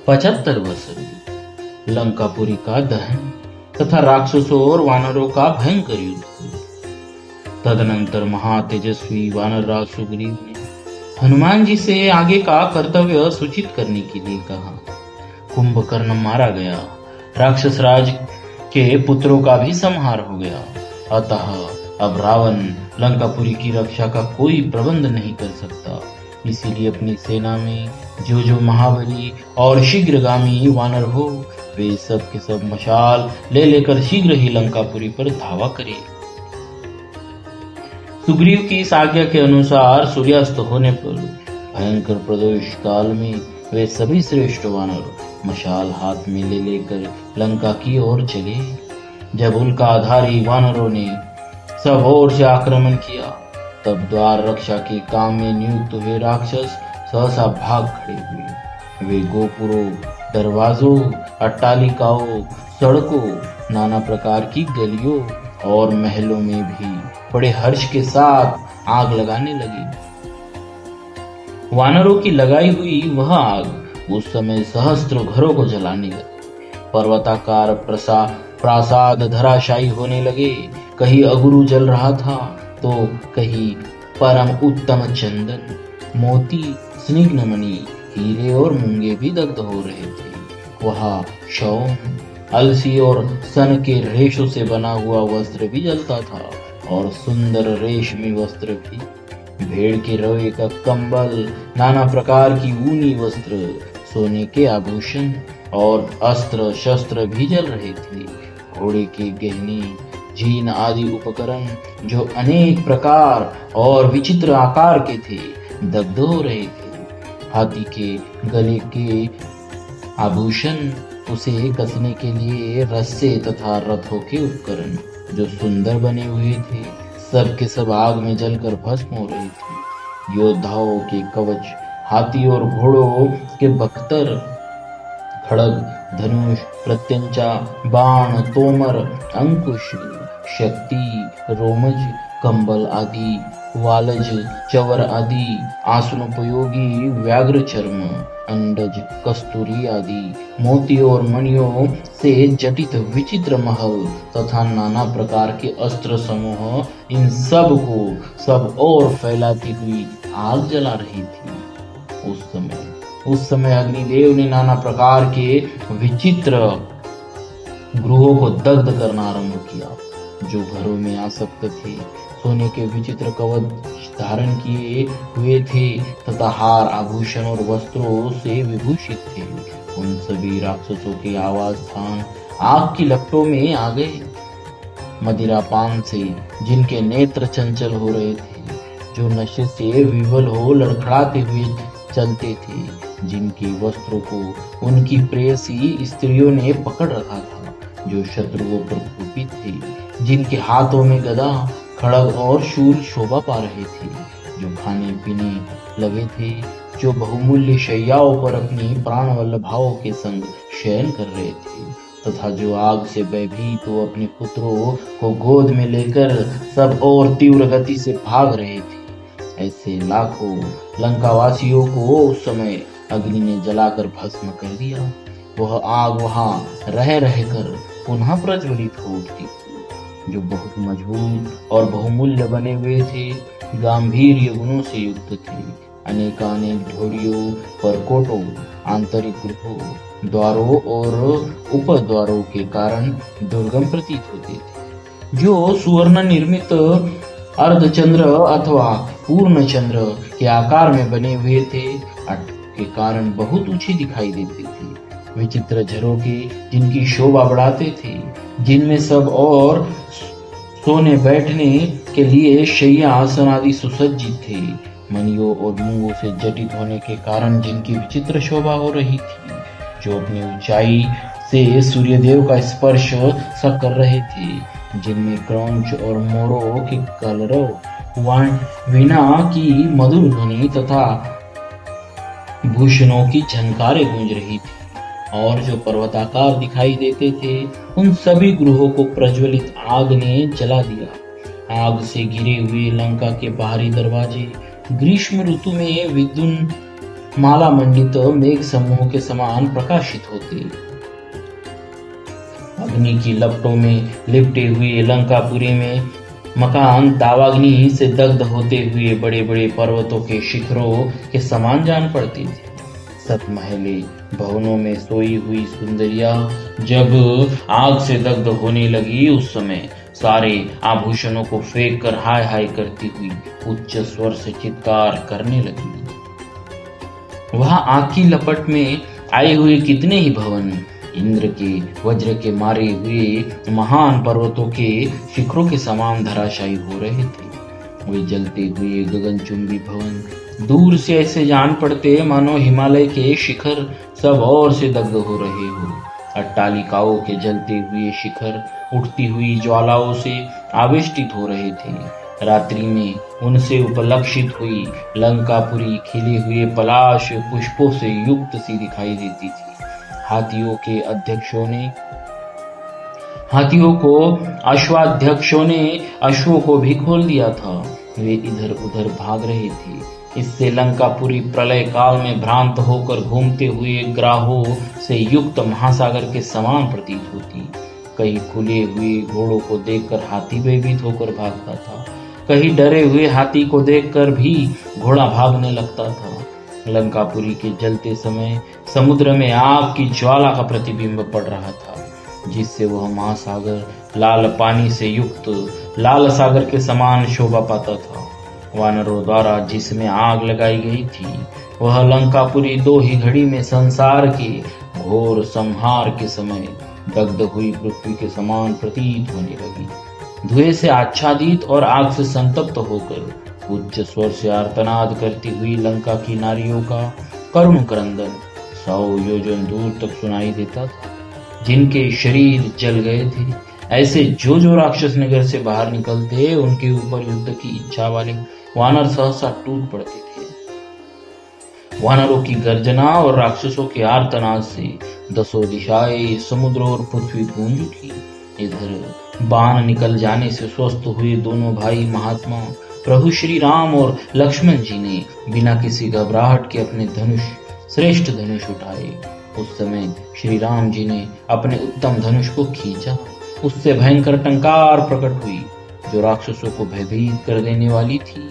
75 वर्ष लंकापुरी का दहन तथा राक्षसों और वानरों का भयंकर युद्ध हुआ। तदनंतर महातेजस्वी वानरराज सुग्रीव ने हनुमान जी से आगे का कर्तव्य सूचित करने के लिए कहा। कुंभकर्ण मारा गया, राक्षस राज के पुत्रों का भी संहार हो गया। अतः अब रावण लंकापुरी की रक्षा का कोई प्रबंध नहीं कर सकता। इसीलिए अपनी सेना में जो महाबली और शीघ्रगामी वानर हो, वे सब के सब मशाल ले लेकर शीघ्र ही लंकापुरी पर धावा करें। सुग्रीव की इस आज्ञा के अनुसार सूर्यास्त होने पर भयंकर प्रदोष काल में वे सभी श्रेष्ठ वानर मशाल हाथ में ले लेकर लंका की ओर चले। जब उल्काधारी वानरों ने सब ओर से आक्रमण किया, तब द्वार रक्षा के काम में नियुक्त हुए राक्षस सहसा भाग खड़े हुए। वे गोपुरों, दरवाजों, अट्टालिकाओं, सड़कों, नाना प्रकार की गलियों और महलों में भी बड़े हर्ष के साथ आग लगाने लगे। वानरों की लगाई हुई वह आग उस समय सहस्त्र घरों को जलाने लगी। पर्वताकार प्रासाद धराशायी होने लगे। कहीं अगुरु जल रहा था तो कहीं परम उत्तम चंदन, मोती, स्निग्धमणि, हीरे और मूंगे भी दग्ध हो रहे थे। वहां शौम, अलसी और सन के रेशों से बना हुआ वस्त्र भी जलता था और सुंदर रेशमी वस्त्र भी, भेड़ के रोए का कंबल, नाना प्रकार की ऊनी वस्त्र, सोने के आभूषण और अस्त्र शस्त्र भी जल रहे थे। घोड़े के गहने, जीन आदि उपकरण जो अनेक प्रकार और विचित्र आकार के थे, दग्ध हो रहे थे। हाथी के गले के आभूषण, उसे कसने के लिए रस्से तथा रथों के उपकरण जो सुंदर बने हुए थे, सब के सब आग में जलकर भस्म हो रहे थे। योद्धाओं के कवच, हाथी और घोड़ों के बख्तर, खड़ग, धनुष, प्रत्यंचा, बाण, तोमर, अंकुश, शक्ति, रोमज, कंबल आदि, वालज, चवर आदि, आसनोपयोगी व्याघ्र चर्म, अंडज, कस्तूरी आदि, मोती और मणियों से जटित विचित्र महल तथा नाना प्रकार के अस्त्र समूह, इन सब को सब और फैलाती हुई आग जला रही थी। उस समय अग्निदेव ने नाना प्रकार के विचित्र गृहों को दग्ध करना आरंभ किया। जो घरों में आसक्त थे, सोने के विचित्र कवच धारण किए हुए थे तथा हार, आभूषण और वस्त्रों से विभूषित थे, उन सभी राक्षसों के आवास स्थान आग की लपटों में आ गए। मदिरापान से जिनके नेत्र चंचल हो रहे थे, जो नशे से विवल हो लड़खड़ाते हुए चलते थे, जिनके वस्त्रों को उनकी प्रेयसी स्त्रियों ने पकड़ रखा था, जो शत्रुओं पर कुपित थे, जिनके हाथों में गदा, खड़ग और शूल शोभा पा रहे थे, जो खाने पीने लगे थे, जो बहुमूल्य शैयाओं पर अपनी प्राण वल्लभाओं के संग शयन कर रहे थे, तथा जो आग से भयभीत तो अपने पुत्रों को गोद में लेकर सब और तीव्र गति से भाग रहे थे। ऐसे लाखों लंकावासियों को उस समय अग्नि ने जलाकर भस्म कर दिया। वह आग वहां रह रहकर पुनः प्रज्वलित हो उठती थी, जो बहुत मजबूत और बहुमूल्य बने हुए थे, गंभीर गुणों से युक्त थे। अनेकानेक ढोड़ियों, परकोटों, आंतरिक गृहों, द्वारों और उपद्वारों के कारण दुर्गम प्रतीत होते थे, जो सुवर्ण निर्मित अर्धचंद्र अथवा पूर्ण चंद्र के आकार में बने हुए थे, के कारण बहुत ऊंचे दिखाई देते थे। विचित्र झरोखे जिनकी शोभा बढ़ाते थे, जिनमें सब और सोने बैठने के लिए शैया आसन आदि सुसज्जित थे, मणियों और मूंगों से जटित होने के कारण जिनकी विचित्र शोभा हो रही थी, जो अपनी ऊंचाई से सूर्यदेव का स्पर्श सा कर रहे थे, जिनमें क्रौंच और मोरों के कलरव, वीणा की मधुर ध्वनि तथा भूषणों की झनकारें गूंज रही थी, और जो पर्वताकार दिखाई देते थे, उन सभी गृहों को प्रज्वलित आग ने जला दिया। आग से घिरे हुए लंका के बाहरी दरवाजे ग्रीष्म ऋतु में माला मंडित मेघ समूह के समान प्रकाशित होते। अग्नि की लपटों में लिपटे हुए लंकापुरी में मकान दावाग्नि से दग्ध होते हुए बड़े बड़े पर्वतों के शिखरों के समान जान पड़ती थी। सतमहले भवनों में सोई हुई सुंदरिया जब आग से दग्ध होने लगी, उस समय सारे आभूषणों को फेंक कर हाय हाय करती हुई उच्च स्वर से चित्कार करने लगी। वहां आग की लपट में आए हुए कितने ही भवन इंद्र के वज्र के मारे हुए महान पर्वतों के शिखरों के समान धराशायी हो रहे थे। वे जलते हुए गगनचुंबी भवन दूर से ऐसे जान पड़ते मानो हिमालय के शिखर सब और से दग्ध हो रहे हो। अट्टालिकाओं के जलते हुए शिखर उठती हुई ज्वालाओं से आवेष्टित हो रहे थे। रात्रि में उनसे उपलक्षित हुई लंकापुरी खिले हुए पलाश पुष्पों से युक्त सी दिखाई देती थी। हाथियों को अश्वाध्यक्षों ने अश्वों को भी खोल दिया था। वे इधर उधर भाग रहे थे। इससे लंकापुरी प्रलय काल में भ्रांत होकर घूमते हुए ग्राहों से युक्त महासागर के समान प्रतीत होती। कहीं खुले हुए घोड़ों को देखकर हाथी भयभीत होकर भागता था, कहीं डरे हुए हाथी को देखकर भी घोड़ा भागने लगता था। लंकापुरी के जलते समय समुद्र में आग की ज्वाला का प्रतिबिंब पड़ रहा था, जिससे वह महासागर लाल पानी से युक्त लाल सागर के समान शोभा पाता था। वानरों द्वारा जिसमें आग लगाई गई थी, वह लंकापुरी दो ही घड़ी में संसार के घोर संहार के समय दग्ध हुई पृथ्वी के समान प्रतीत होने लगी। धुएं से आच्छादित और आग से संतप्त होकर उच्च स्वर से आर्तनाद करती हुई लंका की नारियों का करुण क्रंदन 100 योजन दूर तक सुनाई देता था। जिनके शरीर जल गए थे, ऐसे जो राक्षस नगर से बाहर निकलते, उनके ऊपर युद्ध की इच्छा वाले वानर सहसा टूट पड़ते थे। वानरों की गर्जना और राक्षसों के आर्तनाद से 10 दिशाएं, समुद्र और पृथ्वी गूंज उठी। इधर बाण निकल जाने से स्वस्थ हुए दोनों भाई महात्मा प्रभु श्री राम और लक्ष्मण जी ने बिना किसी घबराहट के अपने श्रेष्ठ धनुष उठाए। उस समय श्री राम जी ने अपने उत्तम धनुष को खींचा। उससे भयंकर टंकार प्रकट हुई, जो राक्षसों को भयभीत कर देने वाली थी।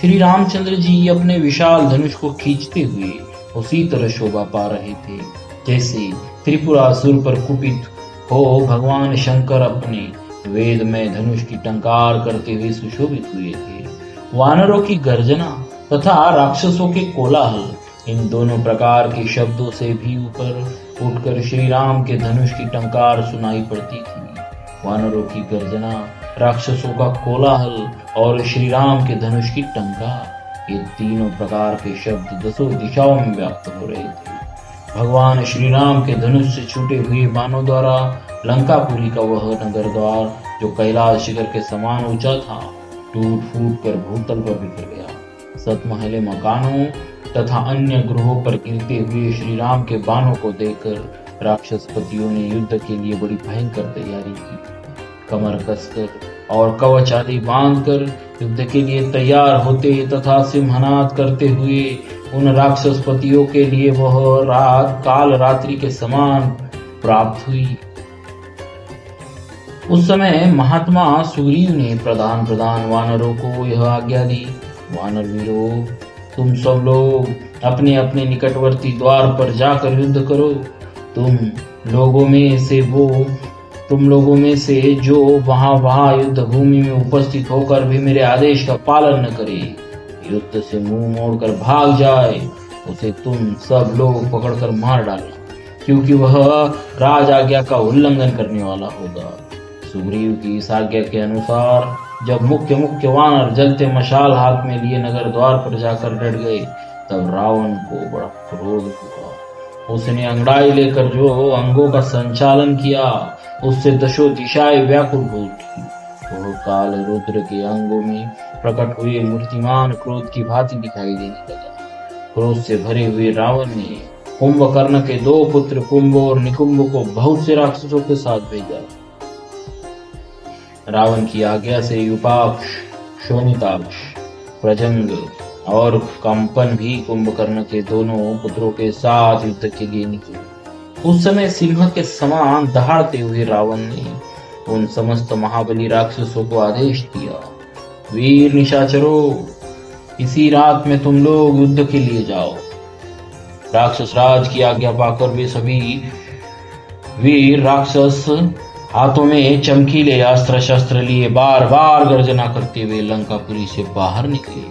श्री रामचंद्र जी अपने विशाल धनुष को खींचते हुए उसी तरह शोभा पा रहे थे, जैसे त्रिपुरासुर पर कुपित हो भगवान शंकर अपने वेद में धनुष की टंकार करते हुए सुशोभित हुए थे। वानरों की गर्जना तथा राक्षसों के कोलाहल, इन दोनों प्रकार के शब्दों से भी ऊपर उठकर श्री राम के धनुष की टंकार सुनाई पड़ती थी। वानरों की गर्जना, राक्षसों का कोलाहल और श्री राम के धनुष की टंकार, ये तीनों प्रकार के शब्द 10 दिशाओं में व्याप्त हो रहे थे। भगवान श्री राम के धनुष से छूटे हुए बाणों द्वारा लंकापुरी का वह नगर द्वार, जो कैलाश शिखर के समान ऊंचा था, टूट फूट कर भूतल पर बिखर गया। सतमहले मकानों तथा अन्य गृहों पर गिरते हुए श्री राम के बाणों को देखकर राक्षसपतियों ने युद्ध के लिए बड़ी भयंकर तैयारी की। कमर कसकर और कवच आदि बांधकर युद्ध के लिए तैयार होते तथा सिंहनाद करते हुए उन राक्षसपतियों के लिए वह रात काल रात्रि के समान प्राप्त हुई। उस समय महात्मा सुग्रीव ने प्रधान वानरों को यह आज्ञा दी, वानर वीरों, तुम सब लोग अपने अपने निकटवर्ती द्वार पर जाकर युद्ध करो। तुम लोगों में से जो वहां युद्ध भूमि में उपस्थित होकर भी मेरे आदेश का पालन न करे, युद्ध से मुंह मोड़कर भाग जाए, उसे तुम सब लोग पकड़कर मार डालना, क्योंकि वह राज आज्ञा का उल्लंघन करने वाला होगा। सुग्रीव की इस आज्ञा के अनुसार जब मुख्य वानर जलते मशाल हाथ में लिए नगर द्वार पर जाकर डट गए, तब रावण को बड़ा क्रोध हुआ। उसने अंगड़ाई लेकर जो अंगों का संचालन किया, उससे 10 दिशाएं व्याकुल हो उठी। वह काल रुद्र के अंगों में प्रकट हुए मूर्तिमान क्रोध की भांति दिखाई देने लगा। क्रोध से भरे हुए रावण ने कुंभकर्ण के 2 पुत्र कुंभ और निकुंभ को बहुत से राक्षसों के साथ भेजा। रावण की आज्ञा से युपाक्ष, शोणिताक्ष, प्रजंग, और कंपन भी कुंभकर्ण के दोनों पुत्रों के साथ युद्ध के लिए निकले। उस समय सिंह के समान दहाड़ते हुए रावण ने उन समस्त महाबली राक्षसों को आदेश दिया, वीर निशाचरों, इसी रात में तुम लोग युद्ध के लिए जाओ। राक्षस राज की आज्ञा पाकर वे सभी वीर राक्षस हाथों में चमकीले अस्त्र शस्त्र लिए बार बार गर्जना करते हुए लंकापुरी से बाहर निकले।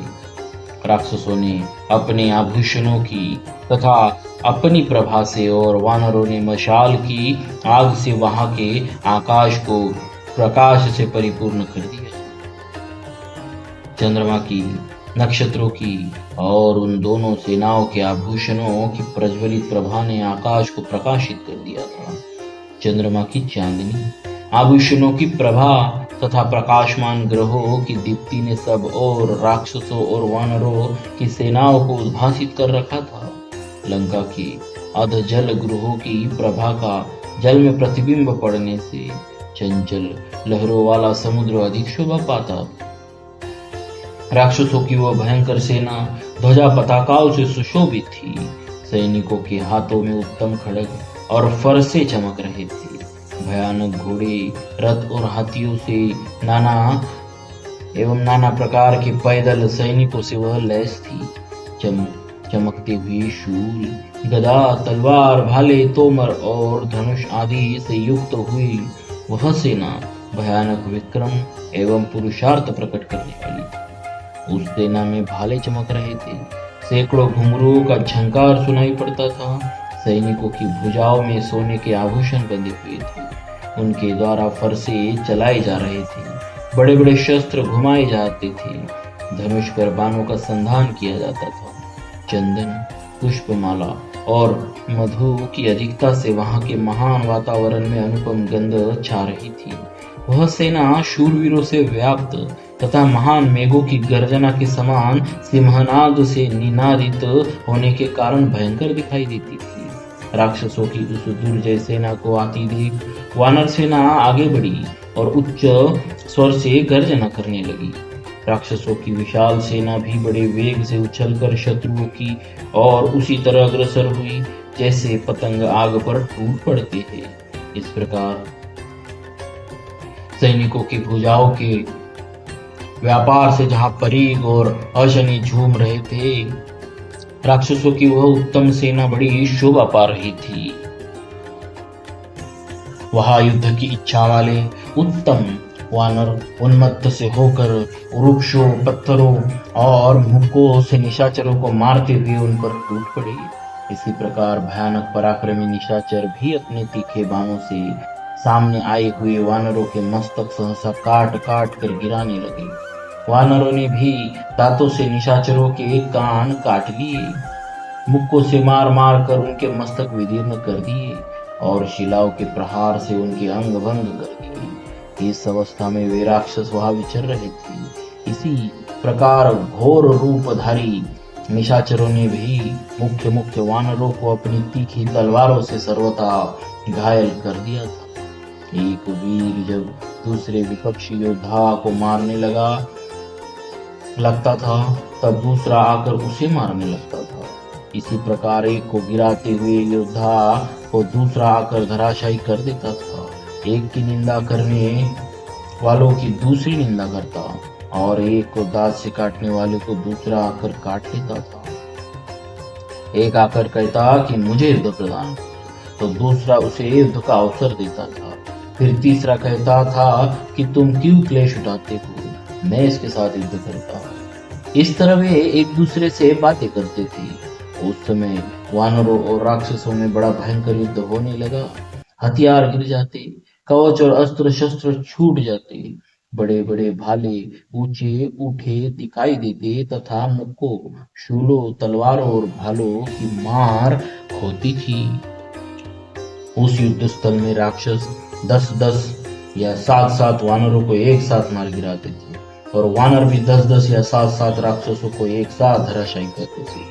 राक्षसों ने अपने आभूषणों की तथा अपनी प्रभा से और वानरों ने मशाल की आग से वहां के आकाश को प्रकाश से परिपूर्ण कर दिया। चंद्रमा की, नक्षत्रों की और उन दोनों सेनाओं के आभूषणों की प्रज्वलित प्रभा ने आकाश को प्रकाशित कर दिया था। चंद्रमा की चांदनी, आभूषणों की प्रभा तथा प्रकाशमान ग्रहों की दीप्ति ने सब और राक्षसों और वानरों की सेनाओं को उद्भासित कर रखा था। लंका की अधजल गृहों की प्रभा का जल में प्रतिबिंब पड़ने से चंचल लहरों वाला समुद्र अधिक शोभा पाता। राक्षसों की वह भयंकर सेना ध्वजा पताकाओं से सुशोभित थी। सैनिकों के हाथों में उत्तम खड्ग और फरसे चमक रहे थे। भयानक घोड़े, रथ और हाथियों से नाना प्रकार के पैदल सैनिकों से वह लैस थी। चमकते हुए शूल, गदा, तलवार, भाले, तोमर और धनुष आदि से युक्त हुई वह सेना भयानक विक्रम एवं पुरुषार्थ प्रकट करने वाली। उस सेना में भाले चमक रहे थे, सैकड़ों घुंघरूओं का झंकार सुनाई पड़ता था। सैनिकों की भुजाओं में सोने के आभूषण बंधे हुए थे। उनके द्वारा फरसे चलाए जा रहे थे, बड़े बड़े शस्त्र घुमाए जाते थे, धनुष पर बाणों का संधान किया जाता था। चंदन, पुष्पमाला और मधु की अधिकता से वहां के महान वातावरण में अनुपम गंध छा रही थी। वह सेना शूरवीरों से व्याप्त तथा महान मेघों की गर्जना के समान सिंहनाद से निनादित होने के कारण भयंकर दिखाई देती थी। राक्षसों की उस दुर्जय सेना को आती देख वानर सेना आगे बढ़ी और उच्च स्वर से गर्जना करने लगी। राक्षसों की विशाल सेना भी बड़े वेग से उछलकर शत्रुओं की और उसी तरह अग्रसर हुई जैसे पतंग आग पर टूट पड़ते हैं। इस प्रकार सैनिकों की भुजाओं के व्यापार से जहां परीग और अशनि झूम रहे थे, राक्षसों की वह उत्तम सेना बड़ी शोभा पा रही थी। वहां युद्ध की इच्छा वाले उत्तम वानर उन्मत्त से होकर वृक्षों, पत्थरों और मुक्कों से निशाचरों को मारते हुए उन पर टूट पड़े। इसी प्रकार भयानक पराक्रमी निशाचर भी अपने तीखे बाणों से सामने आए हुए वानरों के मस्तक सहसा काट काट कर गिराने लगे। वानरों ने भी दांतों से निशाचरों के कान काट लिए, मुक्कों से मार मार कर उनके मस्तक विदीर्ण कर दिए और शिलाओं के प्रहार से उनके अंग भंग कर दिए। इस अवस्था में वे राक्षस वहां विचर रहे थे। इसी प्रकार घोर रूपधारी निशाचरों ने भी मुख्य वानरों को अपनी तीखी तलवारों से सर्वथा घायल कर दिया था। एक वीर जब दूसरे विपक्षी योद्धा को मारने लगता था, तब दूसरा आकर उसे मारने लगता था। इसी प्रकार एक को गिराते हुए योद्धा को दूसरा आकर धराशायी कर देता था। एक की निंदा करने वालों की दूसरी निंदा करता और एक को दांत से काटने वाले को दूसरा आकर काट लेता था। एक आकर कहता कि मुझे युद्ध प्रदान, तो दूसरा उसे युद्ध का अवसर देता था। फिर तीसरा कहता था कि तुम क्यों क्लेश उठाते हो, मैं इसके साथ युद्ध करता। इस तरह वे एक दूसरे से बातें करते थे। उस समय वानरों और राक्षसों में बड़ा भयंकर युद्ध होने लगा। हथियार गिर जाते, कवच और अस्त्र शस्त्र छूट जाते, बड़े बड़े भाले ऊंचे उठे दिखाई देते तथा मुक्कों, शूलों, तलवारों और भालों की मार होती थी। उस युद्ध स्थल में राक्षस 10-10 या 7-7 वानरों को एक साथ मार गिराते थे और वानर भी 10-10 या 7-7 राक्षसों को एक साथ धराशायी करते थे।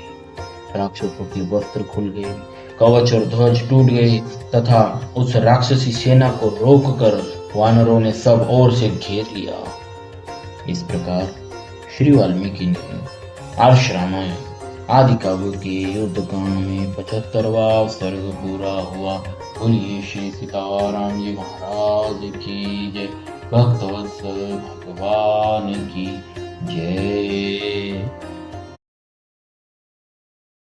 राक्षसों के वस्त्र खुल गए, कवच और ध्वज टूट गए तथा उस राक्षसी सेना को रोककर वानरों ने सब ओर से घेर लिया। इस प्रकार श्री वाल्मीकि ने आर्ष रामायण आदि काव्य के युद्धकांड में 75वां सर्ग पूरा हुआ। बोलिए श्री सीताराम जी महाराज की जय। भक्तवत्सल भगवान की जय।